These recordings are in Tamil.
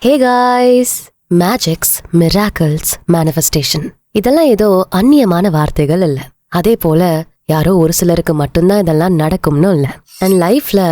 Hey guys, magics, miracles, manifestation இதெல்லாம் ஏதோ அந்நியமான வார்த்தைகள் இல்ல. அதே போல யாரோ ஒரு சிலருக்கு மட்டும்தான் இதெல்லாம் நடக்கும்னு இல்ல. அண்ட் லைஃப்ல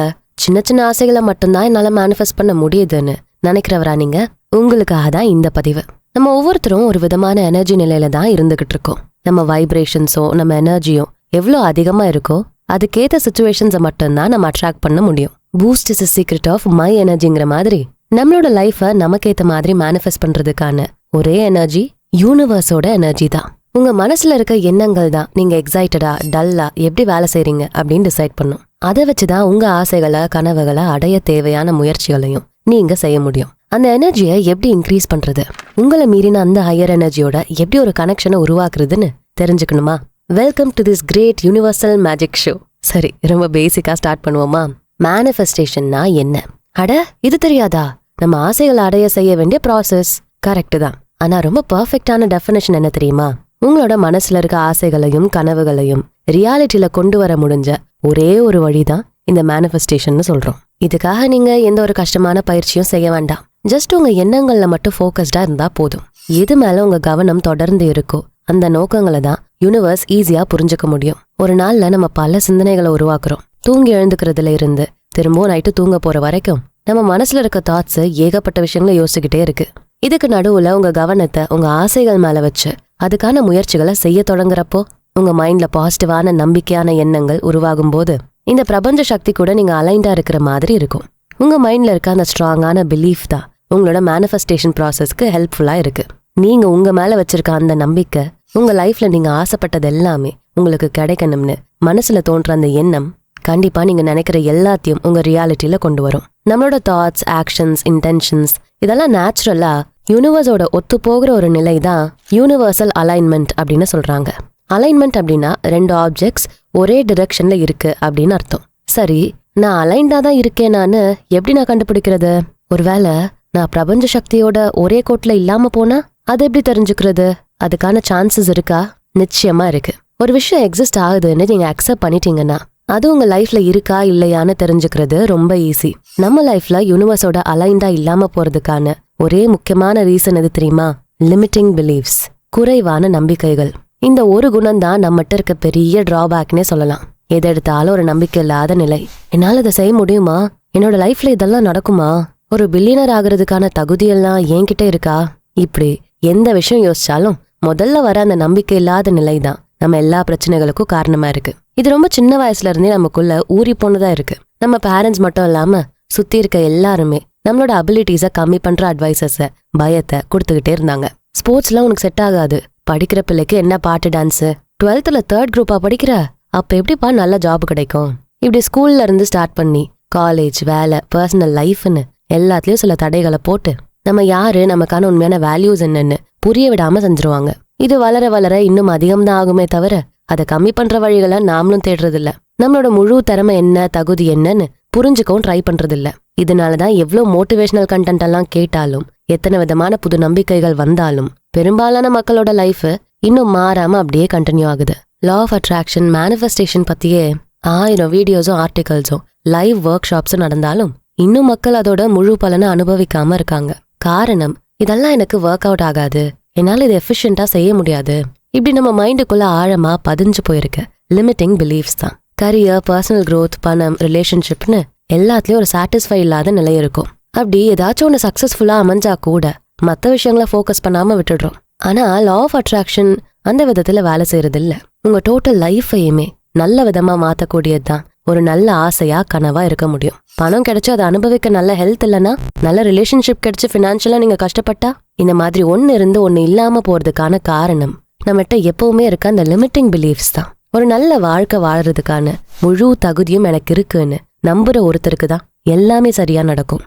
சின்ன சின்ன ஆசைகளை மட்டும்தான் என்னால மேனிஃபெஸ்ட் பண்ண முடியுதுன்னு நினைக்கிறவரா நீங்க? உங்களுக்காக தான் இந்த பதிவு. நம்ம ஒவ்வொருத்தரும் ஒரு விதமான எனர்ஜி நிலையில தான் இருந்துகிட்டு இருக்கோம். நம்ம வைப்ரேஷன்ஸோ நம்ம எனர்ஜியோ எவ்வளோ அதிகமா இருக்கோ அதுக்கேற்ற சுச்சுவேஷன்ஸை மட்டும்தான் நம்ம அட்ராக்ட் பண்ண முடியும். Boost is a secret of my எனர்ஜிங்கிற மாதிரி நம்மளோட லைஃபை நமக்கேற்ற மாதிரி மேனிஃபெஸ்ட் பண்றதுக்கான ஒரே எனர்ஜி யூனிவர்ஸோட எனர்ஜி தான். உங்க மனசுல இருக்க எண்ணங்கள் தான் நீங்க எக்ஸைட்டடா டல்லா எப்படி வேலை செய்றீங்க அப்படின்னு டிசைட் பண்ணும். அதை வச்சுதான் உங்க ஆசைகளை கனவுகளை அடைய தேவையான முயற்சிகளையும் நீங்க செய்ய முடியும். அந்த எனர்ஜியை எப்படி இன்க்ரீஸ் பண்றது, உங்களை மீறின அந்த ஹையர் எனர்ஜியோட எப்படி ஒரு கனெக்ஷனை உருவாக்குறதுன்னு தெரிஞ்சுக்கணுமா? Welcome to this great universal magic show. சரி, ரொம்ப பேசிக்கா ஸ்டார்ட் பண்ணுவோமா? மேனிஃபெஸ்டேஷன்னா என்ன? அட, இது தெரியாதா? நம்ம ஆசைகளை அடைய செய்ய வேண்டிய ப்ராசஸ். கரெக்ட் தான். ஆனா ரொம்ப பர்ஃபெக்டான டெஃபினேஷன் என்ன தெரியுமா? உங்களோட மனசுல இருக்க ஆசைகளையும் கனவுகளையும் ரியாலிட்டியில கொண்டு வர முடிஞ்ச ஒரே ஒரு வழிதான் இந்த மேனிஃபெஸ்டேஷன் சொல்றோம். இதுக்காக நீங்க எந்த ஒரு கஷ்டமான பயிற்சியும் செய்ய வேண்டாம். ஜஸ்ட் உங்க எண்ணங்கள்ல மட்டும் ஃபோக்கஸ்டா இருந்தா போதும். எது மேல உங்க கவனம் தொடர்ந்து இருக்கோ அந்த நோக்கங்களை தான் யூனிவர்ஸ் ஈஸியா புரிஞ்சுக்க முடியும். ஒரு நாள்ல நம்ம பல சிந்தனைகளை உருவாக்குறோம். தூங்கி எழுந்துக்கிறதுல இருந்து திரும்பவும் நைட்டு தூங்க போற வரைக்கும் நம்ம மனசுல இருக்க தாட்ஸ் ஏகப்பட்ட விஷயங்களை யோசிச்சுக்கிட்டே இருக்கு. இதுக்கு நடுவுல உங்க கவனத்தை உங்க ஆசைகள் மேல வச்சு அதுக்கான முயற்சிகளை செய்ய தொடங்குறப்போ உங்க மைண்ட்ல பாசிட்டிவான நம்பிக்கையான எண்ணங்கள் உருவாகும் போது இந்த பிரபஞ்ச சக்தி கூட நீங்க அலைண்டா இருக்கிற மாதிரி இருக்கும். உங்க மைண்ட்ல இருக்க அந்த ஸ்ட்ராங்கான பிலீஃப் தான் உங்களோட மேனிஃபெஸ்டேஷன் ப்ராசஸ்க்கு ஹெல்ப்ஃபுல்லா இருக்கு. நீங்க உங்க மேல வச்சிருக்க அந்த நம்பிக்கை உங்க லைஃப்ல நீங்க ஆசைப்பட்டது எல்லாமே உங்களுக்கு கிடைக்கணும்னு மனசுல தோன்ற அந்த எண்ணம் கண்டிப்பா நீங்க நினைக்கிற எல்லாத்தையும் உங்க ரியாலிட்டியில கொண்டு வரும். நம்மளோட தாட்ஸ், ஆக்ஷன்ஸ், இன்டென்ஷன்ஸ் இதெல்லாம் நேச்சுரலா யூனிவர்ஸோட ஒத்து போகிற ஒரு நிலை தான் யூனிவர்சல் அலைன்மெண்ட் அப்படின்னு சொல்றாங்க. அலைன்மெண்ட் அப்படின்னா ரெண்டு ஆப்ஜெக்ட்ஸ் ஒரே டிரெக்ஷன்ல இருக்கு அப்படின்னு அர்த்தம். சரி, நான் அலைன்டா தான் இருக்கேனான்னு எப்படி நான் கண்டுபிடிக்கிறது? ஒருவேளை நான் பிரபஞ்ச சக்தியோட ஒரே கோட்ல இல்லாம போனா அதை எப்படி தெரிஞ்சுக்கிறது? அதுக்கான சான்சஸ் இருக்கா? நிச்சயமா இருக்கு. ஒரு விஷயம் எக்ஸிஸ்ட் ஆகுதுன்னு நீங்க அக்செப்ட் பண்ணிட்டீங்கன்னா அது உங்க லைஃப்ல இருக்கா இல்லையான்னு தெரிஞ்சுக்கிறது ரொம்ப ஈஸி. நம்ம லைஃப்ல யூனிவர்ஸோட அலைண்டா இல்லாம போறதுக்கான ஒரே முக்கியமான ரீசன் எது தெரியுமா? லிமிட்டிங் பிலீவ்ஸ், குறைவான நம்பிக்கைகள். இந்த ஒரு குணம் தான் நம்மகிட்ட இருக்க பெரிய டிராபேக்னே சொல்லலாம். எது எடுத்தாலும் ஒரு நம்பிக்கை இல்லாத நிலை. என்னால இதை செய்ய முடியுமா? என்னோட லைஃப்ல இதெல்லாம் நடக்குமா? ஒரு பில்லியனர் ஆகுறதுக்கான தகுதியெல்லாம் என்கிட்ட இருக்கா? இப்படி எந்த விஷயம் யோசிச்சாலும் முதல்ல வர அந்த நம்பிக்கை இல்லாத நிலை தான் நம்ம எல்லா பிரச்சனைகளுக்கும் காரணமா இருக்கு. இது ரொம்ப சின்ன வயசுல இருந்தே நமக்குள்ள ஊறி போனதா இருக்கு. நம்ம பேரண்ட்ஸ் மட்டும் இல்லாம சுத்தி இருக்க எல்லாருமே நம்மளோட அபிலிட்டிஸை கம்மி பண்ற அட்வைசஸ, பயத்தை கொடுத்துக்கிட்டே இருந்தாங்க. ஸ்போர்ட்ஸ்ல உனக்கு செட் ஆகாது, படிக்கிற பிள்ளைக்கு என்ன பாட்டு டான்ஸ், 12th 3rd குரூப்பா படிக்கிற, அப்ப எப்படிப்பா நல்ல ஜாப் கிடைக்கும்? இப்படி ஸ்கூல்ல இருந்து ஸ்டார்ட் பண்ணி காலேஜ், வேலை, பர்சனல் லைஃப்னு எல்லாத்துலயும் சில தடைகளை போட்டு நம்ம யாரு, நமக்கான உண்மையான வேல்யூஸ் என்னன்னு புரிய விடாம செஞ்சிருவாங்க. இது வளர வளர இன்னும் அதிகம்தான் ஆகுமே தவிர அதை கம்மி பண்ற வழிகளை நாமளும் தேடுறது இல்ல. நம்மளோட முழு திறமை என்ன, தகுதி என்னன்னு புரிஞ்சுக்கவும் ட்ரை பண்றது இல்ல. இதனாலதான் எவ்வளவு மோட்டிவேஷனல் கண்டென்ட் எல்லாம் கேட்டாலும் எத்தனை விதமான புது நம்பிக்கைகள் வந்தாலும் பெரும்பாலான மக்களோட லைஃப் இன்னும் மாறாம அப்படியே கண்டினியூ ஆகுது. லா ஆஃப் அட்ராக்ஷன், மேனிஃபெஸ்டேஷன் பத்தியே 1000 வீடியோஸும் ஆர்டிகல்ஸும் லைவ் ஒர்க் ஷாப்ஸும் நடந்தாலும் இன்னும் மக்கள் அதோட முழு பலனை அனுபவிக்காம இருக்காங்க. காரணம், இதெல்லாம் எனக்கு ஒர்க் அவுட் ஆகாது, என்னால இதை எஃபிஷியன்டா செய்ய முடியாது, இப்படி நம்ம மைண்டுக்குள்ள ஆழமா பதிஞ்சு போயிருக்க லிமிட்டிங் பிலீஃப்ஸ் தான். கரியர், பர்சனல் growth, பணம், ரிலேஷன்ஷிப்னு எல்லாத்துலயும் ஒரு சாட்டிஸ்ஃபை இல்லாத நிலை இருக்கும். அப்படி ஏதாச்சும் ஒன்று சக்சஸ்ஃபுல்லா அமைஞ்சா கூட மற்ற விஷயங்களை ஃபோக்கஸ் பண்ணாம விட்டுடுறோம். ஆனா லா ஆஃப் அட்ராக்ஷன் அந்த விதத்துல வேலை செய்யறது இல்ல. உங்க டோட்டல் லைஃபையுமே நல்ல விதமா மாத்தக்கூடியதுதான் ஒரு நல்ல ஆசையா, கனவா இருக்க முடியும். பணம் கிடைச்சு அதை அனுபவிக்க நல்ல ஹெல்த் இல்லைன்னா, நல்ல ரிலேஷன்ஷிப் கிடைச்சு ஃபினான்ஷியலா நீங்க கஷ்டப்பட்டா, இந்த மாதிரி ஒன்னு இருந்து ஒன்னு இல்லாம போறதுக்கான காரணம் நம்மகிட்ட எப்பவுமே இருக்க அந்த லிமிட்டிங் பிலீஃப்ஸ் தான். ஒரு நல்ல வாழ்க்கை வாழறதுக்கான முழு தகுதியும் எனக்கு இருக்குன்னு நம்புற ஒருத்தருக்கு தான் எல்லாமே சரியா நடக்கும்.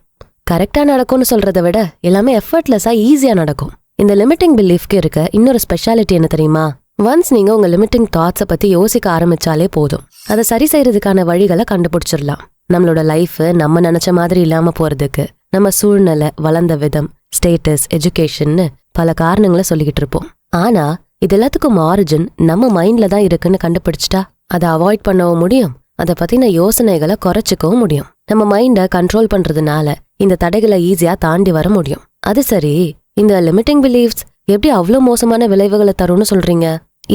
கரெக்டா நடக்கும்னு சொல்றதை விட எல்லாமே எஃபர்ட்லெஸ்ஸா ஈஸியா நடக்கும். இந்த லிமிட்டிங் பிலீஃப்க்கு இருக்க இன்னொரு ஸ்பெஷாலிட்டி என்ன தெரியுமா? ஒன்ஸ் நீங்க உங்க லிமிட்டிங் தாட்ஸை பத்தி யோசிக்க ஆரம்பிச்சாலே போதும், அதை சரி செய்யறதுக்கான வழிகளை கண்டுபிடிச்சிடலாம். நம்மளோட லைஃப் நம்ம நினைச்ச மாதிரி இல்லாம போறதுக்கு நம்ம சூழ்நிலை, வளர்ந்த விதம், ஸ்டேட்டஸ், எஜுகேஷன்னு பல காரணங்களை சொல்லிக்கிட்டு இருப்போம். ஆனா இது எல்லாத்துக்கும் ஆரிஜின் நம்ம மைண்ட்ல தான் இருக்குன்னு கண்டுபிடிச்சிட்டா அதை அவாய்ட் பண்ணவும் முடியும், அதை பத்தின யோசனைகளை குறைச்சிக்கவும் முடியும். நம்ம மைண்டை கண்ட்ரோல் பண்றதுனால இந்த தடைகளை ஈஸியா தாண்டி வர முடியும். அது சரி, இந்த லிமிட்டிங் பிலீஃப்ஸ் எப்படி அவ்வளோ மோசமான விளைவுகளை தரும்னு சொல்றீங்க?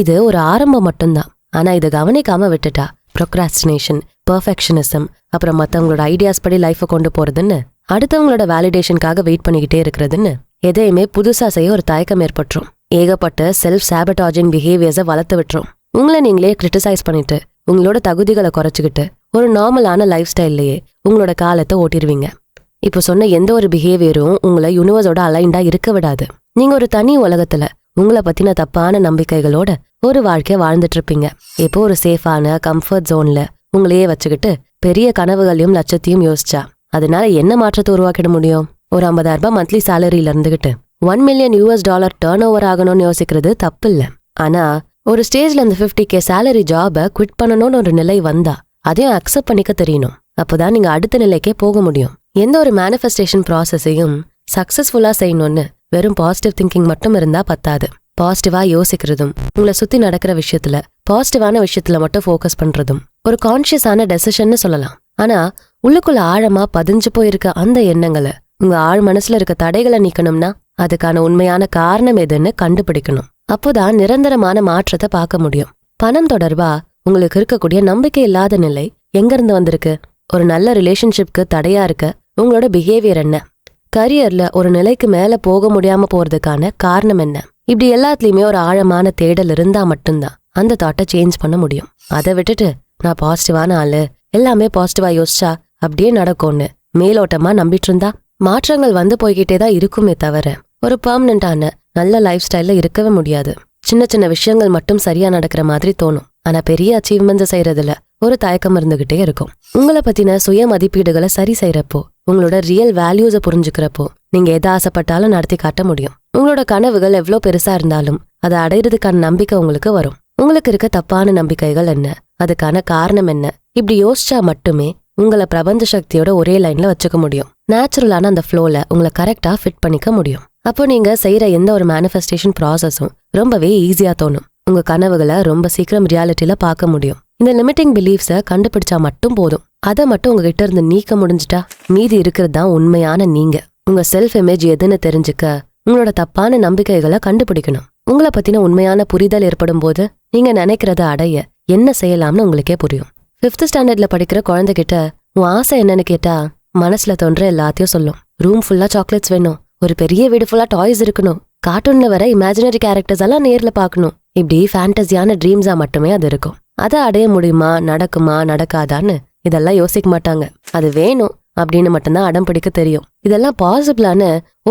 இது ஒரு ஆரம்பம் மட்டும்தான். ஆனா இதை கவனிக்காம விட்டுட்டா ப்ரொக்ராஸ்டினேஷன், பெர்ஃபெக்ஷனிசம், அப்புறம் மற்றவங்களோட ஐடியாஸ் படி லைஃபை கொண்டு போறதுன்னு, அடுத்தவங்களோட வேலிடேஷனுக்காக வெயிட் பண்ணிக்கிட்டே இருக்கிறதுன்னு, எதையுமே புதுசா செய்ய ஒரு தயக்கம் ஏற்பட்டுரும். ஏகப்பட்ட செல்ஃப் சாபட்டாஜிங் பிஹேவியர்ஸை வளர்த்து விட்டுரும். உங்களை நீங்களே கிரிட்டிசைஸ் பண்ணிட்டு உங்களோட தகுதிகளை குறைச்சிக்கிட்டு ஒரு நார்மலான லைஃப் ஸ்டைல்லையே உங்களோட காலத்தை ஓட்டிடுவீங்க. இப்போ சொன்ன எந்த ஒரு பிஹேவியரும் உங்களை யூனிவர்ஸோட அலைண்டா இருக்க விடாது. நீங்க ஒரு தனி உலகத்துல உங்களை பத்தின தப்பான நம்பிக்கைகளோட ஒரு வாழ்க்கைய வாழ்ந்துட்டு இருப்பீங்க. இப்போ ஒரு சேஃபான கம்ஃபர்ட் ஜோன்ல உங்களையே வச்சுக்கிட்டு பெரிய கனவுகளையும் லட்சத்தையும் யோசிச்சா அதனால என்ன மாற்றத்தை உருவாக்கிட முடியும்? ஒரு 50,000 ரூபாய் மந்த்லி சேலரியில இருந்துகிட்டு $1 மில்லியன் டர்ன் ஓவர் ஆகணும்னு யோசிக்கிறது தப்பு இல்ல. ஆனா ஒரு ஸ்டேஜ்ல அந்த 50K சேலரி ஜாபை குவிட் பண்ணணும்னு ஒரு நிலை வந்தா அதையும் அக்செப்ட் பண்ணிக்க தெரியணும். அப்போதான் நீங்க அடுத்த நிலைக்கே போக முடியும். எந்த ஒரு மேனிஃபெஸ்டேஷன் ப்ராசஸையும் சக்சஸ்ஃபுல்லா செய்யணும்னு வெறும் பாசிட்டிவ் திங்கிங் மட்டும் இருந்தா பத்தாது. பாசிட்டிவா யோசிக்கிறதும், உங்களை சுத்தி நடக்கிற விஷயத்துல பாசிட்டிவான விஷயத்துல மட்டும் ஃபோக்கஸ் பண்றதும் ஒரு கான்ஷியஸான டெசிஷன்னு சொல்லலாம். ஆனா உள்ளுக்குள்ள ஆழமா பதிஞ்சு போயிருக்க அந்த எண்ணங்களை, உங்க ஆழ் மனசுல இருக்க தடைகளை நீக்கணும்னா அதுக்கான உண்மையான காரணம் எதுன்னு கண்டுபிடிக்கணும். அப்போதான் நிரந்தரமான மாற்றத்தை பார்க்க முடியும். பணம் தொடர்பா உங்களுக்கு இருக்கக்கூடிய நம்பிக்கை இல்லாத நிலை எங்க இருந்து வந்திருக்கு? ஒரு நல்ல ரிலேஷன்ஷிப்க்கு தடையா இருக்க உங்களோட பிஹேவியர் என்ன? கரியர்ல ஒரு நிலைக்கு மேல போக முடியாம போறதுக்கான காரணம் என்ன? இப்படி எல்லாத்துலயுமே ஒரு ஆழமான தேடல் இருந்தா மட்டும்தான் அந்த தாட்டை சேஞ்ச் பண்ண முடியும். அதை விட்டுட்டு நான் பாசிட்டிவான ஆளு, எல்லாமே பாசிட்டிவா யோசிச்சா அப்படியே நடக்கும்னு மேலோட்டமா நம்பிட்டு இருந்தா மாற்றங்கள் வந்து போய்கிட்டே தான் இருக்குமே தவிர ஒரு பெர்மனண்டான நல்ல லைஃப் ஸ்டைல்ல இருக்கவே முடியாது. சின்ன சின்ன விஷயங்கள் மட்டும் சரியா நடக்கிற மாதிரி தோணும். ஆனா பெரிய அச்சீவ்மெண்ட்ஸ் செய்யறதுல ஒரு தயக்கம் இருந்துகிட்டே இருக்கும். உங்களை பத்தின சுய மதிப்பீடுகளை சரி செய்யறப்போ, உங்களோட ரியல் வேல்யூஸை புரிஞ்சுக்கிறப்போ நீங்க எதை ஆசைப்பட்டாலும் நடத்தி காட்ட முடியும். உங்களோட கனவுகள் எவ்வளோ பெருசா இருந்தாலும் அதை அடையிறதுக்கான நம்பிக்கை உங்களுக்கு வரும். உங்களுக்கு இருக்க தப்பான நம்பிக்கைகள் என்ன, அதுக்கான காரணம் என்ன, இப்படி யோசிச்சா மட்டுமே உங்களை பிரபஞ்ச சக்தியோட ஒரே லைன்ல வச்சுக்க முடியும். நேச்சுரலான அந்த ஃப்ளோல உங்களை கரெக்டா ஃபிட் பண்ணிக்க முடியும். அப்போ நீங்க செய்யற எந்த ஒரு மேனிஃபெஸ்டேஷன் ப்ராசஸும் ரொம்பவே ஈஸியா தோணும். உங்க கனவுகளை ரொம்ப சீக்கிரம் ரியாலிட்டியில பார்க்க முடியும். இந்த லிமிட்டிங் பிலீஃப்ஸை கண்டுபிடிச்சா மட்டும் போதும். அதை மட்டும் உங்ககிட்ட இருந்து நீக்க முடிஞ்சிட்டா மீதி இருக்கிறது தான் உண்மையான நீங்க. உங்க செல்ஃப் இமேஜ் எதுன்னு தெரிஞ்சுக்க உங்களோட தப்பான நம்பிக்கைகளை கண்டுபிடிக்கணும். உங்களை பத்தின உண்மையான புரிதல் ஏற்படும் போது நீங்க நினைக்கிறத அடைய என்ன செய்யலாம்னு உங்களுக்கே புரியும். 5th ஸ்டாண்டர்ட்ல படிக்கிற குழந்தைகிட்ட உன் ஆசை என்னன்னு கேட்டா மனசுல தோன்ற எல்லாத்தையும் சொல்லும். ரூம் ஃபுல்லா சாக்லேட்ஸ் வேணும், ஒரு பெரிய வீடு ஃபுல்லா டாய்ஸ் இருக்கணும், கார்ட்டூன்ல வர இமேஜினரி கேரக்டர்ஸ் எல்லாம் நேர்ல பார்க்கணும், இப்படி ஃபேண்டசியான ட்ரீம்ஸா மட்டுமே அது இருக்கும். அதை அடைய முடியுமா, நடக்குமா, நடக்காதான்னு இதெல்லாம் யோசிக்க மாட்டாங்க. அது வேணும் அப்படின்னு மட்டும்தான் அடம் பிடிக்க தெரியும். இதெல்லாம் பாசிபிளான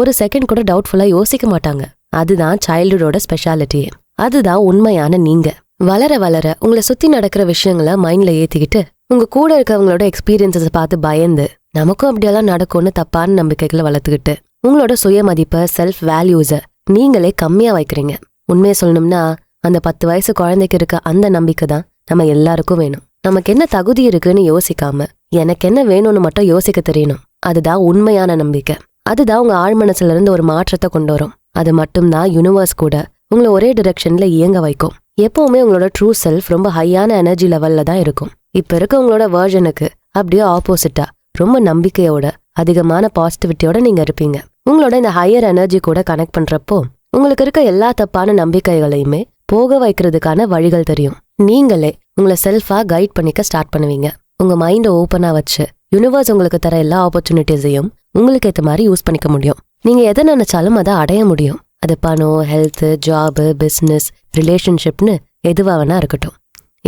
ஒரு செகண்ட் கூட டவுட்ஃபுல்லா யோசிக்க மாட்டாங்க. அதுதான் சைல்டுஹுட்டோட ஸ்பெஷாலிட்டியே. அதுதான் உண்மையான நீங்க. வளர வளர உங்களை சுத்தி நடக்கிற விஷயங்களை மைண்ட்ல ஏத்திக்கிட்டு உங்க கூட இருக்கவங்களோட எக்ஸ்பீரியன்ஸை பார்த்து பயந்து நமக்கும் அப்படியெல்லாம் நடக்கும்னு தப்பான நம்பிக்கைகளை வளர்த்துக்கிட்டு உங்களோட சுயமதிப்பை, செல்ஃப் வேல்யூஸை நீங்களே கம்மியா வைக்கிறீங்க. உண்மையை சொல்லணும்னா அந்த 10 வயசு குழந்தைக்கு இருக்க அந்த நம்பிக்கை தான் நம்ம எல்லாருக்கும் வேணும். நமக்கு என்ன தகுதி இருக்குன்னு யோசிக்காம எனக்கு என்ன வேணும்னு மட்டும் யோசிக்க தெரியணும். அதுதான் உண்மையான நம்பிக்கை. அதுதான் உங்க ஆழ் மனசுல இருந்து ஒரு மாற்றத்தை கொண்டு வரும். அது மட்டும்தான் யூனிவர்ஸ் கூட உங்களை ஒரே டிரெக்ஷன்ல இயங்க வைக்கும். எப்பவுமே உங்களோட ட்ரூ செல்ஃப் ரொம்ப ஹையான எனர்ஜி லெவல்ல தான் இருக்கும். இப்ப இருக்க உங்களோட வேர்ஜனுக்கு அப்படியே ஆப்போசிட்டா ரொம்ப நம்பிக்கையோட அதிகமான பாசிட்டிவிட்டியோட நீங்க இருப்பீங்க. உங்களோட இந்த ஹையர் எனர்ஜி கூட கனெக்ட் பண்றப்போ உங்களுக்கு இருக்க எல்லா தப்பான நம்பிக்கைகளையுமே போக வைக்கிறதுக்கான வழிகள் தெரியும். நீங்களே உங்களை செல்ஃபா கைட் பண்ணிக்க ஸ்டார்ட் பண்ணுவீங்க. உங்க மைண்டை ஓப்பனா வச்சு யூனிவர்ஸ் உங்களுக்கு தர எல்லா ஆப்பர்ச்சுனிட்டிஸையும் உங்களுக்கு ஏற்ற மாதிரி யூஸ் பண்ணிக்க முடியும். நீங்க எதை நினைச்சாலும் அதை அடைய முடியும். அது பணம், ஹெல்த், ஜாபு, பிஸ்னஸ், ரிலேஷன்ஷிப்னு எதுவா வேணா இருக்கட்டும்.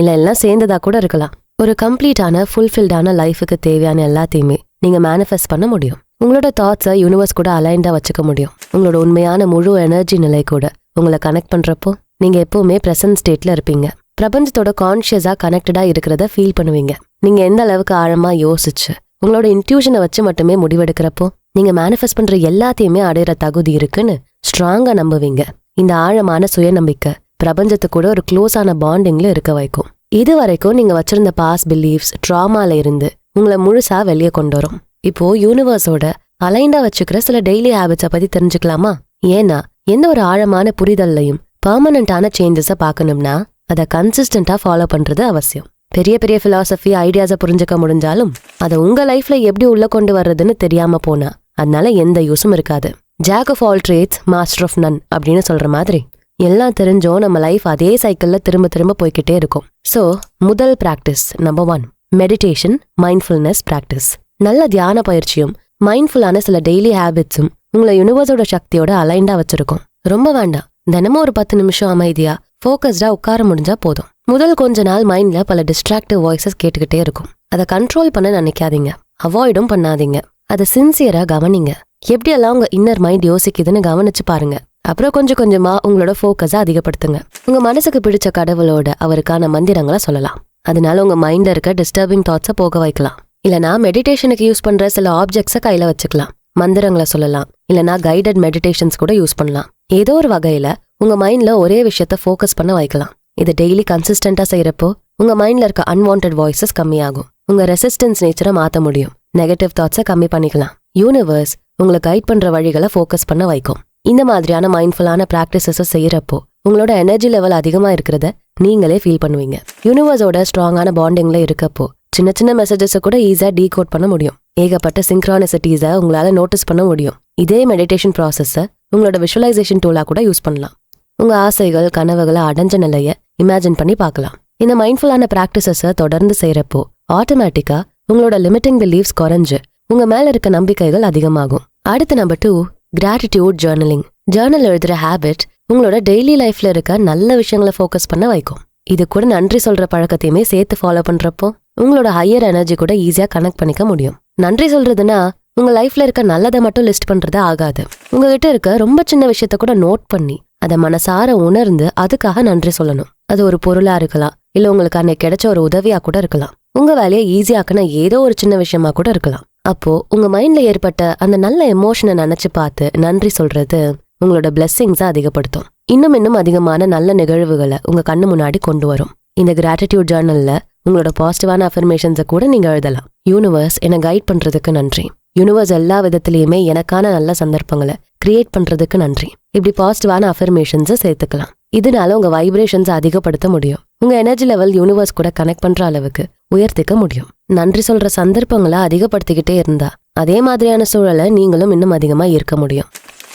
இல்ல எல்லாம் சேர்ந்ததா கூட இருக்கலாம். ஒரு கம்ப்ளீட்டான ஃபுல்ஃபில்டான லைஃபுக்கு தேவையான எல்லாத்தையுமே நீங்க மேனிஃபெஸ்ட் பண்ண முடியும். உங்களோட தாட்ஸை யூனிவர்ஸ் கூட அலைண்டா வச்சுக்க முடியும். உங்களோட உண்மையான முழு எனர்ஜி நிலை கூட உங்களை கனெக்ட் பண்றப்போ நீங்க எப்பவுமே பிரசன்ட் ஸ்டேட்ல இருப்பீங்க. பிரபஞ்சத்தோட கான்ஷியஸா கனெக்டடா இருக்கிறத ஃபீல் பண்ணுவீங்க. நீங்க எந்த அளவுக்கு ஆழமா யோசிச்சு உங்களோட இன்ட்யூஷனை வச்சு மட்டுமே முடிவெடுக்கிறப்போ நீங்க மேனிஃபெஸ்ட் பண்ற எல்லாத்தையுமே அடையிற தகுதி இருக்குன்னு ஸ்ட்ராங்கா நம்புவீங்க. இந்த ஆழமான சுயநம்பிக்கை பிரபஞ்சத்து கூட ஒரு க்ளோஸான பாண்டிங்ல இருக்க வைக்கும். இது வரைக்கும் நீங்க வச்சிருந்த பாஸ் பிலீஃப்ஸ், ட்ராமால இருந்து உங்களை முழுசா வெளியே கொண்டு வரும். இப்போ யூனிவர்ஸோட அலைண்டா வச்சுக்கிற சில டெய்லி ஹேபிட்ஸை பத்தி தெரிஞ்சுக்கலாமா? ஏன்னா எந்த ஒரு ஆழமான புரிதல்லையும் பெர்மனண்டான சேஞ்சஸை பார்க்கணும்னா அதை கன்சிஸ்டண்டா ஃபாலோ பண்றது அவசியம். பெரிய பெரிய பிலாசபி ஐடியாஸை புரிஞ்சுக்க முடிஞ்சாலும் அதை உங்க லைஃப்ல எப்படி உள்ள கொண்டு வர்றதுன்னு தெரியாம போனா அதனால எந்த யூஸும் இருக்காது. Jack of all trades master of none அப்படின்னு சொல்ற மாதிரி எல்லாம் தெரிஞ்சோ நம்ம லைஃப் அதே சைக்கிள்ல திரும்ப திரும்ப போய்கிட்டே இருக்கும். ஸோ முதல் practice number 1 meditation, mindfulness practice. நல்ல தியான பயிற்சியும் மைண்ட்ஃபுல்லான சில டெய்லி ஹேபிட்ஸும் உங்களை யூனிவர்ஸோட சக்தியோட அலைண்டா வச்சிருக்கும். ரொம்ப வேண்டாம், தினமும் ஒரு 10 நிமிஷம் அமைதியா ஃபோக்கஸ்டா உட்கார முடிஞ்சா போதும். முதல் கொஞ்ச நாள் மைண்ட்ல பல டிஸ்ட்ராக்டிவ் வாய்ஸஸ் கேட்டுக்கிட்டே இருக்கும். அதை கண்ட்ரோல் பண்ண நினைக்காதீங்க, அவாய்டும் பண்ணாதீங்க. அதை சின்சியரா கவனிங்க. எப்படியெல்லாம் உங்க இன்னர் மைண்ட் யோசிக்குதுன்னு கவனிச்சு பாருங்க. அப்புறம் கொஞ்சம் கொஞ்சமா உங்களோட ஃபோக்கஸை அதிகப்படுத்துங்க. உங்க மனசுக்கு பிடிச்ச கடவுளோட அவருக்கான மந்திரங்களை சொல்லலாம். அதனால உங்க மைண்ட்ல இருக்க டிஸ்டர்பிங் தாட்ஸை போக வைக்கலாம். இல்லனா மெடிடேஷனுக்கு யூஸ் பண்ற சில ஆப்ஜெக்ட்ஸை கையில வச்சுக்கலாம். மந்திரங்களை சொல்லலாம். இல்லனா கைடட் மெடிடேஷன்ஸ் கூட யூஸ் பண்ணலாம். ஏதோ ஒரு வகையில உங்க மைண்ட்ல ஒரே விஷயத்த ஃபோக்கஸ் பண்ண வைக்கலாம். இது டெய்லி கன்சிஸ்டன்டா செய்யறப்போ உங்க மைண்ட்ல இருக்க அன்வான்ட் வாய்ஸஸ் கம்மியாகும். உங்க ரெசிஸ்டன்ஸ் நேச்சரை மாத்த முடியும். நெகட்டிவ் தாட்ஸை கம்மி பண்ணிக்கலாம். யூனிவர்ஸ் உங்களை கைட் பண்ற வழிகளை ஃபோக்கஸ் பண்ண வைக்கும். இந்த மாதிரியான மைண்ட்ஃபுல்லான பிராக்டிசஸை செய்யறப்போ உங்களோட எனர்ஜி லெவல் அதிகமா இருக்கிறத நீங்களே ஃபீல் பண்ணுவீங்க. யூனிவர்ஸோட ஸ்ட்ராங்கான பாண்டிங்ல இருக்கப்போ சின்ன சின்ன மெசேஜஸை கூட ஈஸியா டீகோட் பண்ண முடியும். ஏகப்பட்ட சிங்க்ரானிசிட்டிஸை உங்களால நோட்டீஸ் பண்ண முடியும். இதே மெடிடேஷன் ப்ராசஸை உங்களோட விஷுவலைசேஷன் டூலா கூட யூஸ் பண்ணலாம். உங்க ஆசைகள் கனவுகளை அடைஞ்ச நிலைய இமேஜின் பண்ணி பார்க்கலாம். இந்த மைண்ட்ஃபுல்லான பிராக்டிசஸை தொடர்ந்து செய்யறப்போ ஆட்டோமேட்டிக்கா உங்களோட லிமிட்டிங் பிலீஃப்ஸ் குறைஞ்சு உங்க மேல இருக்க நம்பிக்கைகள் அதிகமாகும். அடுத்து நம்பர் 2 கிராட்டிடியூட் ஜர்னலிங். ஜர்னல் எழுதுற ஹேபிட் உங்களோட டெய்லி லைஃப்ல இருக்க நல்ல விஷயங்களை ஃபோக்கஸ் பண்ண வைக்கும். இது கூட நன்றி சொல்ற பழக்கத்தையுமே சேர்த்து ஃபாலோ பண்றப்போ உங்களோட ஹையர் எனர்ஜி கூட ஈஸியா கனெக்ட் பண்ணிக்க முடியும். நன்றி சொல்றதுன்னா உங்க லைஃப்ல இருக்க நல்லதை மட்டும் லிஸ்ட் பண்றது ஆகாது. உங்ககிட்ட இருக்க ரொம்ப சின்ன விஷயத்த கூட நோட் பண்ணி அதை மனசார உணர்ந்து அதுக்காக நன்றி சொல்லணும். அது ஒரு பொருளா இருக்கலாம், இல்ல உங்களுக்கு அன்னைக்கு கிடைச்ச ஒரு உதவியா கூட இருக்கலாம். உங்க வேலையை ஈஸியாக்குன ஏதோ ஒரு சின்ன விஷயமா கூட இருக்கலாம். அப்போ உங்க மைண்ட்ல ஏற்பட்ட அந்த நல்ல எமோஷனை நினைச்சு பார்த்து நன்றி சொல்றது உங்களோட பிளெஸ்ஸிங்ஸை அதிகப்படுத்தும். இன்னும் அதிகமான நல்ல நிகழ்வுகளை உங்க கண்ணு முன்னாடி கொண்டு வரும். இந்த கிராட்டிடியூட் ஜர்னல்ல உங்களோட பாசிட்டிவான அஃபர்மேஷன்ஸை கூட நீங்க எழுதலாம். யூனிவர்ஸ் என்னை கைட் பண்றதுக்கு நன்றி. யூனிவர்ஸ் எல்லா விதத்திலயுமே எனக்கான நல்ல சந்தர்ப்பங்களை கிரியேட் பண்றதுக்கு நன்றி. இப்படி பாசிட்டிவான அஃபர்மேஷன்ஸை சேர்த்துக்கலாம். இதனால உங்க வைப்ரேஷன்ஸை அதிகப்படுத்த முடியும். உங்க எனர்ஜி லெவல் யூனிவர்ஸ் கூட கனெக்ட் பண்ற அளவுக்கு உயர்த்திக்க முடியும். நன்றி சொல்ற சந்தர்ப்பங்களை அதிகப்படுத்திக்கிட்டே இருந்தா அதே மாதிரியான சூழலை நீங்களும் இன்னும் அதிகமா இருக்க முடியும்.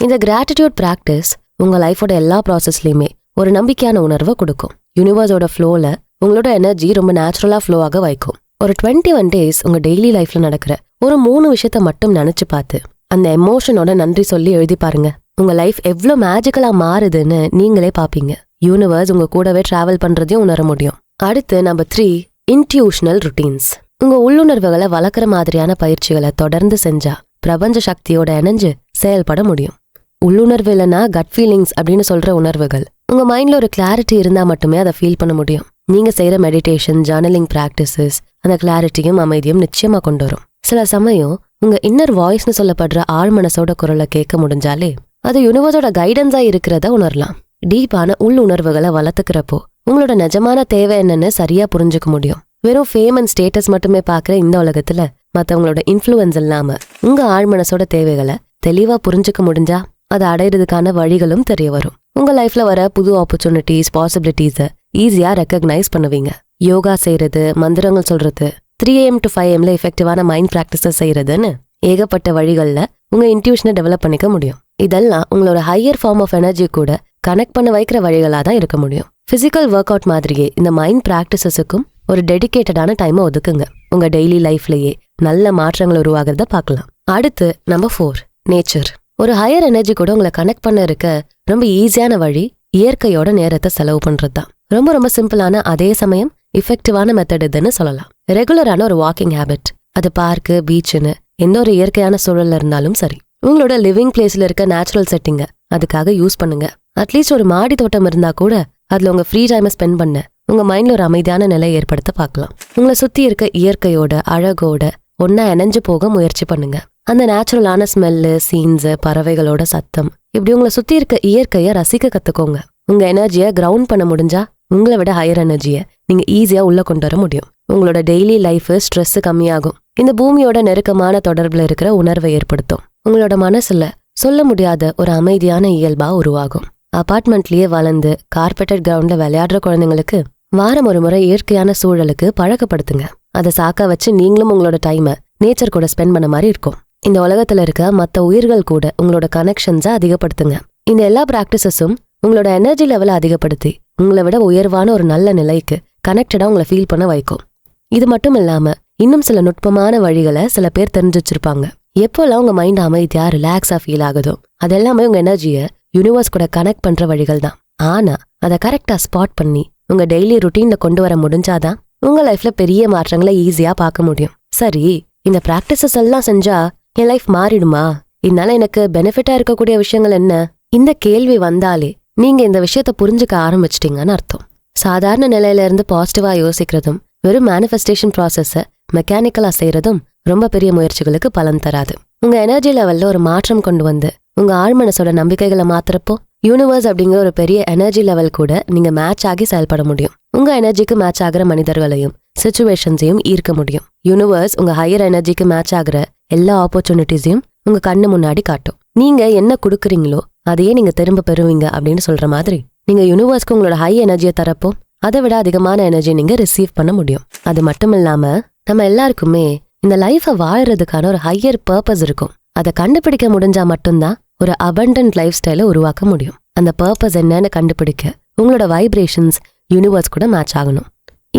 இந்த கிராட்டிடியூட் பிராக்டிஸ் உங்க லைஃபோட எல்லா ப்ராசஸ்லயுமே ஒரு நம்பிக்கையான உணர்வை கொடுக்கும். யூனிவர்ஸோட ஃப்ளோல உங்களோட எனர்ஜி ரொம்ப நேச்சுரலா ஃப்ளோ ஆக வைக்கும். ஒரு 21 days உங்க டெய்லி லைஃப்ல நடக்கிற ஒரு 3 விஷயத்த மட்டும் நினைச்சு பார்த்து அந்த எமோஷனோட நன்றி சொல்லி எழுதி பாருங்க. உங்க லைஃப் எவ்வளோ மேஜிக்கலா மாறுதுன்னு நீங்களே பாப்பீங்க. யூனிவர்ஸ் உங்க கூடவே டிராவல் பண்றதையும் உணர முடியும். அடுத்து நம்பர் 3 இன்ட்யூஷனல் ருட்டீன்ஸ். உங்க உள்ளுணர்வுகளை வளர்க்குற மாதிரியான பயிற்சிகளை தொடர்ந்து செஞ்சா பிரபஞ்ச சக்தியோட இணைஞ்சு செயல்பட முடியும். உள்ளுணர்வு இல்லைன்னா கட் ஃபீலிங்ஸ் அப்படின்னு சொல்ற உணர்வுகள். உங்க மைண்ட்ல ஒரு கிளாரிட்டி இருந்தா மட்டுமே அதை ஃபீல் பண்ண முடியும். நீங்க செய்யற மெடிடேஷன், ஜர்னலிங் பிராக்டிசஸ் அந்த கிளாரிட்டியும் அமைதியும் நிச்சயமா கொண்டு வரும். சில சமயம் உங்க இன்னர் வாய்ஸ்னு சொல்லப்படுற ஆழ் மனசோட குரலை கேட்க முடிஞ்சாலே அது யூனிவர்ஸோட கைடன்ஸா இருக்கிறத உணரலாம். டீப்பான உள்ளுணர்வுகளை வளர்த்துக்கிறப்போ உங்களோட நிஜமான தேவை என்னன்னு சரியா புரிஞ்சுக்க முடியும். வெறும் ஃபேம் அண்ட் ஸ்டேட்டஸ் மட்டுமே பாக்குற இந்த உலகத்துல மத்தவங்களோட இன்ஃப்ளூயன்ஸ் இல்லாம உங்க ஆழ்மனசோட தேவைகளை தெளிவா புரிஞ்சுக்க முடிஞ்சா அதை அடையிறதுக்கான வழிகளும் தெரிய வரும். உங்க லைஃப்ல வர புது ஆப்பர்ச்சுனிட்டிஸ், பாசிபிலிட்டிஸை ஈஸியா ரெக்கக்னைஸ் பண்ணுவீங்க. யோகா செய்யறது, மந்திரங்கள் சொல்றது, 3 AM to 5 AM எஃபெக்டிவான மைண்ட் பிராக்டிசஸ் செய்யறதுன்னு ஏகப்பட்ட வழிகள்ல உங்க இன்ட்யூஷனை டெவலப் பண்ணிக்க முடியும். இதெல்லாம் உங்களோட ஹையர் ஃபார்ம் ஆஃப் எனர்ஜி கூட கனெக்ட் பண்ண வைக்கிற வழிகளா தான் இருக்க முடியும். பிசிக்கல் ஒர்க் அவுட் மாதிரியே இந்த மைண்ட் பிராக்டிசஸுக்கும் ஒரு டெடிகேட்டடான டைமை ஒதுக்குங்க. உங்க டெய்லி லைஃப்லயே நல்ல மாற்றங்கள் உருவாகிறத பார்க்கலாம். அடுத்து நம்பர் 4 நேச்சர். ஒரு ஹையர் எனர்ஜி கூட உங்களை கனெக்ட் பண்ண இருக்க ரொம்ப ஈஸியான வழி இயற்கையோட நேரத்தை செலவு பண்றதுதான். ரொம்ப சிம்பிளான அதே சமயம் இஃபெக்டிவான மெத்தட் இதுன்னு சொல்லலாம். ரெகுலரான ஒரு வாக்கிங் ஹேபிட். அது பார்க்கு, பீச்சுன்னு எந்த ஒரு இயற்கையான சூழல்ல இருந்தாலும் சரி. உங்களோட லிவிங் பிளேஸ்ல இருக்க நேச்சுரல் செட்டிங்க அதுக்காக யூஸ் பண்ணுங்க. அட்லீஸ்ட் ஒரு மாடி தோட்டம் இருந்தா கூட அதுல உங்க ஃப்ரீ டைமை ஸ்பெண்ட் பண்ண உங்க மைண்ட்ல ஒரு அமைதியான நிலை ஏற்படுத்த பார்க்கலாம். உங்களை சுத்தி இருக்க இயற்கையோட அழகோட ஒன்னா இணைஞ்சு போக முயற்சி பண்ணுங்க. அந்த நேச்சுரலான ஸ்மெல்லு, சீன்ஸ், பறவைகளோட சத்தம், இப்படி உங்களை சுத்தி இருக்க இயற்கைய ரசிக்க கத்துக்கோங்க. உங்க எனர்ஜியை கிரவுண்ட் பண்ண முடிஞ்சா உங்களை விட ஹையர் எனர்ஜியை நீங்க ஈஸியா உள்ள கொண்டு வர முடியும். உங்களோட டெய்லி லைஃப் ஸ்ட்ரெஸ் கம்மியாகும். இந்த பூமியோட நெருக்கமான தொடர்புல இருக்கிற உணர்வை ஏற்படுத்தும். உங்களோட மனசுல சொல்ல முடியாத ஒரு அமைதியான இயல்பா உருவாகும். அபார்ட்மெண்ட்லயே வளர்ந்து கார்பெட்டட் கிரவுண்ட்ல விளையாடுற குழந்தைங்களுக்கு வாரம் ஒரு முறை இயற்கையான சூழலுக்கு பழக்கப்படுத்துங்க. அதை சாக்கா வச்சு நீங்களும் உங்களோட டைமை நேச்சர் கூட ஸ்பெண்ட் பண்ண மாதிரி இருக்கும். இந்த உலகத்துல இருக்க மற்ற உயிர்கள் கூட உங்களோட கனெக்ஷன்ஸை அதிகப்படுத்துங்க. இந்த எல்லா பிராக்டிசஸும் உங்களோட எனர்ஜி லெவலை அதிகப்படுத்தி உங்களை விட உயர்வான ஒரு நல்ல நிலைக்கு கனெக்டடா உங்களை ஃபீல் பண்ண வைக்கும். இது மட்டும் இல்லாம இன்னும் சில நுட்பமான வழிகளை சில பேர் தெரிஞ்சு வச்சிருப்பாங்க. எப்போல்லாம் உங்க மைண்ட் அமைதியா ரிலாக்ஸா ஃபீல் ஆகுதோ அதெல்லாமே உங்க எனர்ஜியை யூனிவர்ஸ் கூட கனெக்ட் பண்ற வழிகள் தான். ஆனா அதை கரெக்டா ஸ்பாட் பண்ணி உங்க டெய்லி ருட்டீன்ல கொண்டு வர முடிஞ்சாதான் உங்க லைஃப்ல பெரிய மாற்றங்களை ஈஸியா பார்க்க முடியும். சரி, இந்த பிராக்டிசஸ் எல்லாம் செஞ்சா என் லைஃப் மாறிடுமா? இதனால எனக்கு பெனிஃபிட்டா இருக்கக்கூடிய விஷயங்கள் என்ன? இந்த கேள்வி வந்தாலே நீங்க இந்த விஷயத்த புரிஞ்சுக்க ஆரம்பிச்சிட்டீங்கன்னு அர்த்தம். சாதாரண நிலையில இருந்து பாசிட்டிவா யோசிக்கிறதும் வெறும் மேனிஃபெஸ்டேஷன் ப்ராசஸ மெக்கானிக்கலா செய்யறதும் ரொம்ப பெரிய முயற்சிகளுக்கு பலன் தராது. உங்க எனர்ஜி லெவல்ல ஒரு மாற்றம் கொண்டு வந்து உங்க ஆழ்மனசோட நம்பிக்கைகளை மாத்துறப்போ யூனிவர்ஸ் அப்படிங்கிற ஒரு பெரிய எனர்ஜி லெவல் கூட நீங்க மேட்ச் ஆகி செயல்பட முடியும். உங்க எனர்ஜிக்கு மேட்ச் ஆகிற மனிதர்களையும் சிச்சுவேஷன்ஸையும் ஈர்க்க முடியும். யூனிவர்ஸ் உங்க ஹையர் எனர்ஜிக்கு மேட்ச் ஆகிற எல்லா ஆப்பர்ச்சுனிட்டிஸையும் உங்க கண்ணு முன்னாடி காட்டும். நீங்க என்ன கொடுக்குறீங்களோ அதையே நீங்க திரும்ப பெறுவீங்க அப்படின்னு சொல்ற மாதிரி நீங்க யூனிவர்ஸ்க்கு உங்களோட ஹை எனர்ஜியை தரப்போ அதை விட அதிகமான எனர்ஜி நீங்க ரிசீவ் பண்ண முடியும். அது மட்டும் இல்லாம நம்ம எல்லாருக்குமே இந்த லைஃபை வாழறதுக்கான ஒரு ஹையர் பர்பஸ் இருக்கும். அதை கண்டுபிடிக்க முடிஞ்சா மட்டும்தான் ஒரு அபண்டன்ட் லைஃப் ஸ்டைலை உருவாக்க முடியும். அந்த பர்பஸ் என்னன்னு கண்டுபிடிக்க உங்களோட வைப்ரேஷன்ஸ் யூனிவர்ஸ் கூட மேட்ச் ஆகணும்.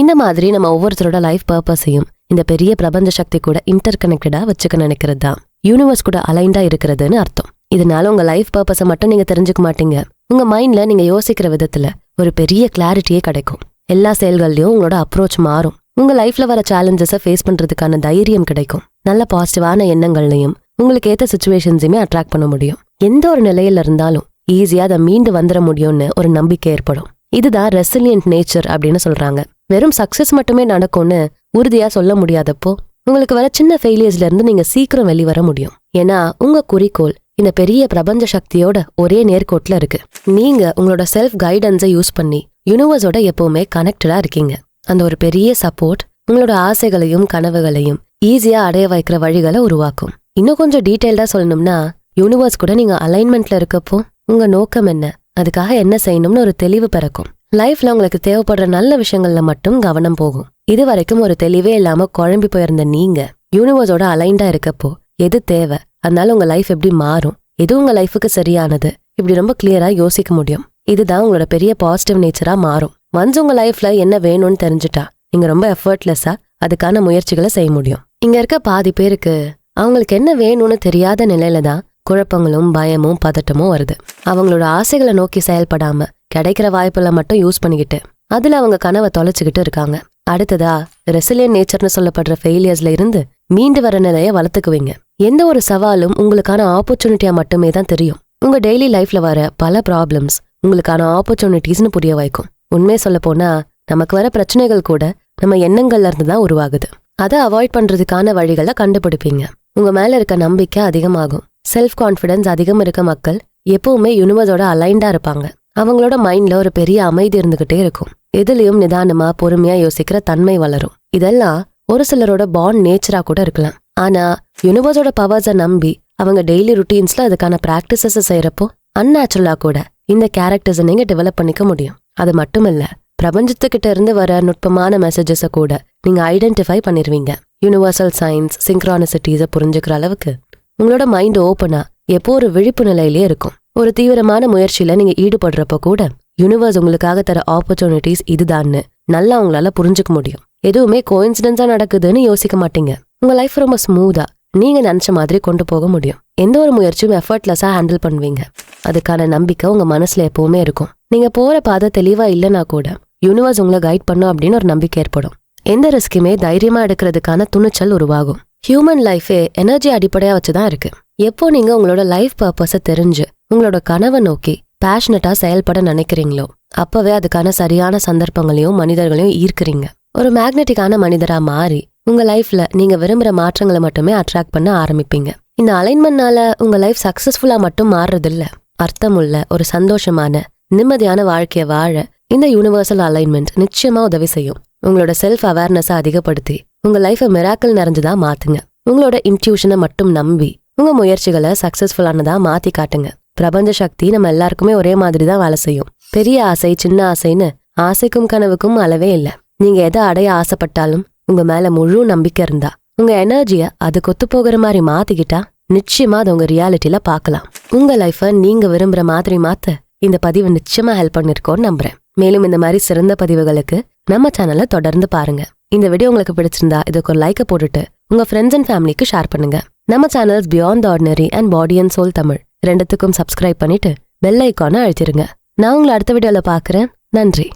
இந்த மாதிரி நம்ம ஒவ்வொருத்தரோட லைஃப் பர்பஸையும் இந்த பெரிய பிரபஞ்ச சக்தி கூட இன்டர் கனெக்டடா வச்சுக்க நினைக்கிறது தான் யூனிவர்ஸ் கூட அலைண்டா இருக்கிறதுன்னு அர்த்தம். இதனால உங்க லைஃப் பர்பஸை மட்டும் நீங்க தெரிஞ்சுக்க மாட்டீங்க, உங்க மைண்ட்ல நீங்க யோசிக்கிற விதத்துல ஒரு பெரிய கிளாரிட்டியே கிடைக்கும். எல்லா செயல்கள்லயும் உங்களோட அப்ரோச் மாறும். உங்க லைஃப்ல வர சேலஞ்சஸை ஃபேஸ் பண்றதுக்கான தைரியம் கிடைக்கும். நல்ல பாசிட்டிவான எண்ணங்கள்லையும் உங்களுக்கு ஏத்த சிச்சுவேஷன்ஸையுமே அட்ராக்ட் பண்ண முடியும். எந்த ஒரு நிலையில இருந்தாலும் ஈஸியா அதை மீண்டு வந்துட முடியும்னு ஒரு நம்பிக்கை ஏற்படும். இதுதான் ரெசிலியன்ட் நேச்சர் அப்படின்னு சொல்றாங்க. வெறும் சக்சஸ் மட்டுமே நடக்கும்னு உறுதியா சொல்ல முடியாதப்போ உங்களுக்கு வர சின்ன ஃபெயிலியர்ஸ்ல இருந்து நீங்க சீக்கிரம் வெளிவர முடியும். ஏன்னா உங்க குறிக்கோள் இந்த பெரிய பிரபஞ்ச சக்தியோட ஒரே நேர்கோட்ல இருக்கு. நீங்க உங்களோட செல்ஃப் கைடன்ஸை யூஸ் பண்ணி யூனிவர்ஸோட எப்பவுமே கனெக்டடா இருக்கீங்க. அந்த ஒரு பெரிய சப்போர்ட் உங்களோட ஆசைகளையும் கனவுகளையும் ஈஸியா அடைய வைக்கிற வழிகளை உருவாக்கும். இன்னும் கொஞ்சம் டீட்டெயில்டா சொல்லணும்னா யூனிவர்ஸ் கூட நீங்க அலைன்மெண்ட்ல இருக்கப்போ உங்க நோக்கம் என்ன, அதுக்காக என்ன செய்யணும்னு ஒரு தெளிவு பிறக்கும். லைஃப்ல உங்களுக்கு தேவைப்படுற நல்ல விஷயங்கள்ல மட்டும் கவனம் போகும். இது வரைக்கும் ஒரு தெளிவே இல்லாம குழம்பி போயிருந்த நீங்க யூனிவர்ஸோட அலைன்டா இருக்கப்போ எது தேவை, அதனால உங்க லைஃப் எப்படி மாறும், எது உங்க லைஃபுக்கு சரியானது, இப்படி ரொம்ப கிளியரா யோசிக்க முடியும். இதுதான் உங்களோட பெரிய பாசிட்டிவ் நேச்சரா மாறும். ஒன்ஸ் உங்க லைஃப்ல என்ன வேணும்னு தெரிஞ்சுட்டா நீங்க ரொம்ப எஃபர்ட்லெஸ்ஸா அதுக்கான முயற்சிகளை செய்ய முடியும். இங்க இருக்க பாதி பேருக்கு அவங்களுக்கு என்ன வேணும்னு தெரியாத நிலையில தான் குழப்பங்களும் பயமும் பதட்டமும் வருது. அவங்களோட ஆசைகளை நோக்கி செயல்படாம கிடைக்கிற வாய்ப்புல மட்டும் யூஸ் பண்ணிக்கிட்டு அதுல அவங்க கனவை தொலைச்சுக்கிட்டு இருக்காங்க. அடுத்ததா ரெசிலியன்ட் நேச்சர்னு சொல்லப்படுற ஃபெயிலியர்ஸ்ல இருந்து மீண்டு வர நிலையை வளர்த்துக்குவீங்க. எந்த ஒரு சவாலும் உங்களுக்கான ஆப்பர்ச்சுனிட்டியா மட்டுமே தான் தெரியும். உங்க டெய்லி லைஃப்ல வர பல ப்ராப்ளம்ஸ் உங்களுக்கான ஆப்பர்ச்சுனிட்டிஸ்னு புரிய வைக்கும். உண்மையை சொல்ல போனா நமக்கு வர பிரச்சனைகள் கூட நம்ம எண்ணங்கள்ல இருந்து தான் உருவாகுது. அதை அவாய்ட் பண்றதுக்கான வழிகளை கண்டுபிடிப்பீங்க. உங்க மேல இருக்க நம்பிக்கை அதிகமாகும். செல்ஃப் கான்ஃபிடன்ஸ் அதிகம் இருக்க மக்கள் எப்பவுமே யூனிவர்ஸோட அலைண்டா இருப்பாங்க. அவங்களோட மைண்ட்ல ஒரு பெரிய அமைதி இருந்துகிட்டே இருக்கும். எதுலயும் நிதானமா பொறுமையா யோசிக்கிற தன்மை வளரும். இதெல்லாம் ஒரு சிலரோட பாண்ட் நேச்சரா கூட இருக்கலாம். ஆனா யூனிவர்ஸோட பவர்ஸை நம்பி அவங்க டெய்லி ருட்டீன்ஸ்ல அதுக்கான பிராக்டிசஸ் செய்யறப்போ அன்நேச்சுரலா கூட இந்த கேரக்டர்ஸை நீங்க டெவலப் பண்ணிக்க முடியும். அது மட்டும் இல்ல, பிரபஞ்சத்துக்கிட்ட இருந்து வர நுட்பமான மெசேஜஸை கூட நீங்க ஐடென்டிஃபை பண்ணிருவீங்க. யூனிவர்சல் சயின்ஸ் சிங்க்ரானிசிட்டிஸை புரிஞ்சுக்கிற அளவுக்கு உங்களோட மைண்ட் ஓப்பனா எப்போ ஒரு விழிப்பு நிலையிலே இருக்கும். ஒரு தீவிரமான முயற்சியில நீங்க ஈடுபடுறப்ப கூட யூனிவர்ஸ் உங்களுக்காக தர ஆப்பர்ச்சுனிட்டிஸ் இதுதான்னு நல்லா உங்களால புரிஞ்சுக்க முடியும். எதுவுமே கோயின்சிடென்ஸா நடக்குதுன்னு யோசிக்க மாட்டீங்க. உங்க லைஃப் ரொம்ப ஸ்மூதா நீங்க நினைச்ச மாதிரி கொண்டு போக முடியும். எந்த ஒரு முயற்சியும் எஃபர்ட்லெஸ்ஸா ஹேண்டில் பண்ணுவீங்க. அதுக்கான நம்பிக்கை உங்க மனசுல எப்பவுமே இருக்கும். நீங்க போற பாதை தெளிவா இல்லைன்னா கூட யூனிவர்ஸ் உங்களை கைட் பண்ணும் அப்படின்னு ஒரு நம்பிக்கை ஏற்படும். எந்த ரிஸ்க்குமே தைரியமா எடுக்கிறதுக்கான துணிச்சல் உருவாகும். ஹியூமன் லைஃபே எனர்ஜி அடிப்படையா வச்சுதான் இருக்கு. எப்போ நீங்க உங்களோட லைஃப் பர்பஸை தெரிஞ்சு உங்களோட கனவை நோக்கி பேஷனட்டா செயல்பட நினைக்கிறீங்களோ அப்பவே அதுக்கான சரியான சந்தர்ப்பங்களையும் மனிதர்களையும் ஈர்க்கிறீங்க. ஒரு மேக்னெட்டிக்கான மனிதரா மாறி உங்க லைஃப்ல நீங்க விரும்புற மாற்றங்களை மட்டுமே அட்ராக்ட் பண்ண ஆரம்பிப்பீங்க. இந்த அலைன்மெண்ட்னால உங்க லைஃப் சக்சஸ்ஃபுல்லா மட்டும் மாறுறதில்ல, அர்த்தமுள்ள ஒரு சந்தோஷமான நிம்மதியான வாழ்க்கைய வாழ இந்த யூனிவர்சல் அலைன்மெண்ட் நிச்சயமா உதவி செய்யும். உங்களோட செல்ஃப் அவேர்னஸை அதிகப்படுத்தி உங்க லைஃபை மிராக்கிள் நிறைஞ்சுதா மாத்துங்க. உங்களோட இன்ட்யூஷனை மட்டும் நம்பி உங்க முயற்சிகளை சக்சஸ்ஃபுல்லானதா மாத்தி காட்டுங்க. பிரபஞ்ச சக்தி நம்ம எல்லாருக்குமே ஒரே மாதிரி தான் வேலை செய்யும். பெரிய ஆசை சின்ன ஆசைன்னு ஆசைக்கும் கனவுக்கும் அளவே இல்ல. நீங்க எதை அடைய ஆசைப்பட்டாலும் உங்க மேல முழு நம்பிக்கை இருந்தா, உங்க எனர்ஜிய அது கொத்து போகிற மாதிரி மாத்திக்கிட்டா நிச்சயமா அது உங்க ரியாலிட்டியில பார்க்கலாம். உங்க லைஃப நீங்க விரும்புற மாதிரி மாத்த இந்த பதிவு நிச்சயமா ஹெல்ப் பண்ணிருக்கோன்னு நம்புறேன். மேலும் இந்த மாதிரி சிறந்த பதிவுகளுக்கு நம்ம சேனலை தொடர்ந்து பாருங்க. இந்த வீடியோ உங்களுக்கு பிடிச்சிருந்தா இதுக்கு ஒரு லைக்கை போட்டுட்டு உங்க ஃப்ரெண்ட்ஸ் அண்ட் ஃபேமிலிக்கு ஷேர் பண்ணுங்க. நம்ம channels beyond the ordinary and body and soul Tamil ரெண்டுத்துக்கும் சப்ஸ்கிரைப் பண்ணிட்டு பெல் ஐகானை அழுத்திருங்க. நான் உங்களை அடுத்த வீடியோல பாக்குறேன். நன்றி.